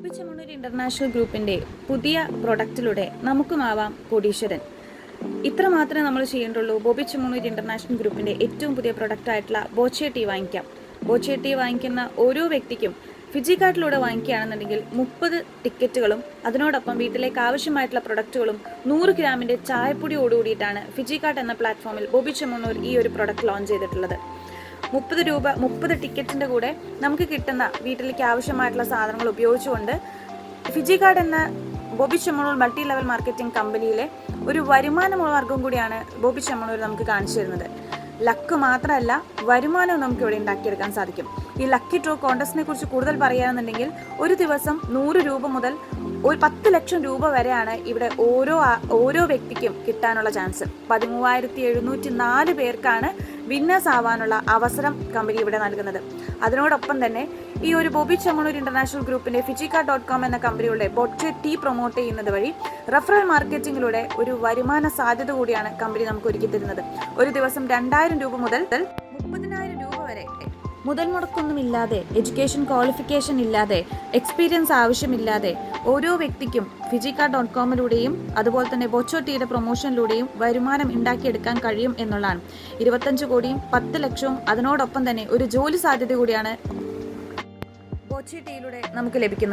Bobby Chemmanur international ഗ്രൂപ്പിന്റെ പുതിയ പ്രൊഡക്റ്റിലൂടെ നമുക്കുമാവാം കോടീശ്വരൻ. ഇത്ര മാത്രമേ നമ്മൾ ചെയ്യേണ്ടുള്ളൂ. ബോബി ചെമ്മണ്ണൂർ ഇന്റർനാഷണൽ ഗ്രൂപ്പിന്റെ ഏറ്റവും പുതിയ പ്രൊഡക്റ്റ് ആയിട്ടുള്ള ബോച്ചെ ടീ വാങ്ങിക്കാം. ബോച്ചെ ടീ വാങ്ങിക്കുന്ന ഓരോ വ്യക്തിക്കും ഫിജി കാർഡിലൂടെ വാങ്ങിക്കുകയാണെന്നുണ്ടെങ്കിൽ 30 ടിക്കറ്റുകളും അതിനോടൊപ്പം വീട്ടിലേക്ക് ആവശ്യമായിട്ടുള്ള പ്രൊഡക്റ്റുകളും 100 ഗ്രാമിന്റെ ചായപ്പൊടിയോടുകൂടിയിട്ടാണ് ഫിജി കാർഡ് എന്ന പ്ലാറ്റ്ഫോമിൽ ബോബി ചെമ്മണ്ണൂർ ഈ ഒരു പ്രൊഡക്റ്റ് ലോഞ്ച് ചെയ്തിട്ടുള്ളത്. 30 രൂപ 30 ടിക്കറ്റിൻ്റെ കൂടെ നമുക്ക് കിട്ടുന്ന വീട്ടിലേക്ക് ആവശ്യമായിട്ടുള്ള സാധനങ്ങൾ ഉപയോഗിച്ചുകൊണ്ട് ഫിജി കാർഡ് എന്ന Bobby Chemmanur multi level marketing കമ്പനിയിലെ ഒരു വരുമാന മാർഗം കൂടിയാണ് ബോബി ചെമ്മണ്ണൂർ നമുക്ക് കാണിച്ചു തരുന്നത്. ലക്ക് മാത്രമല്ല, വരുമാനവും നമുക്ക് ഇവിടെ ഉണ്ടാക്കിയെടുക്കാൻ സാധിക്കും. ഈ ലക്കി ഡ്രോ കോൺടെസ്റ്റിനെ കുറിച്ച് കൂടുതൽ പറയുകയാണെന്നുണ്ടെങ്കിൽ ഒരു ദിവസം 100 രൂപ മുതൽ ഒരു 10 ലക്ഷം രൂപ വരെയാണ് ഇവിടെ ഓരോ വ്യക്തിക്കും കിട്ടാനുള്ള ചാൻസ്. 13,704 പേർക്കാണ് വിന്നേഴ്സ് ആവാനുള്ള അവസരം കമ്പനി ഇവിടെ നൽകുന്നത്. അതിനോടൊപ്പം തന്നെ ഈ ഒരു ബോബി ചെമ്മണ്ണൂർ ഇന്റർനാഷണൽ ഗ്രൂപ്പിന്റെ ഫിജിക്കാർഡ്.com എന്ന കമ്പനിയുടെ ബോച്ചെ ടീ പ്രൊമോട്ട് ചെയ്യുന്നത് വഴി റെഫറൽ മാർക്കറ്റിംഗിലൂടെ ഒരു വരുമാന സാധ്യത കൂടിയാണ് കമ്പനി നമുക്ക് ഒരുക്കി തരുന്നത്. ഒരു ദിവസം 2000 രൂപ മുതൽ 30,000 രൂപ വരെ മുതൽ മുടക്കൊന്നുമില്ലാതെ, എഡ്യൂക്കേഷൻ ക്വാളിഫിക്കേഷൻ ഇല്ലാതെ, എക്സ്പീരിയൻസ് ആവശ്യമില്ലാതെ ഓരോ വ്യക്തിക്കും ഫിജിക്കാർഡ്.comലൂടെയും അതുപോലെ തന്നെ ബോച്ചോ ടീയുടെ പ്രൊമോഷനിലൂടെയും വരുമാനം ഉണ്ടാക്കിയെടുക്കാൻ കഴിയും എന്നുള്ളതാണ്. 25 കോടിയും 10 ലക്ഷവും അതിനോടൊപ്പം തന്നെ ഒരു ജോലി സാധ്യത കൂടിയാണ് ബോച്ചോ ടീയിലൂടെ നമുക്ക് ലഭിക്കുന്നത്.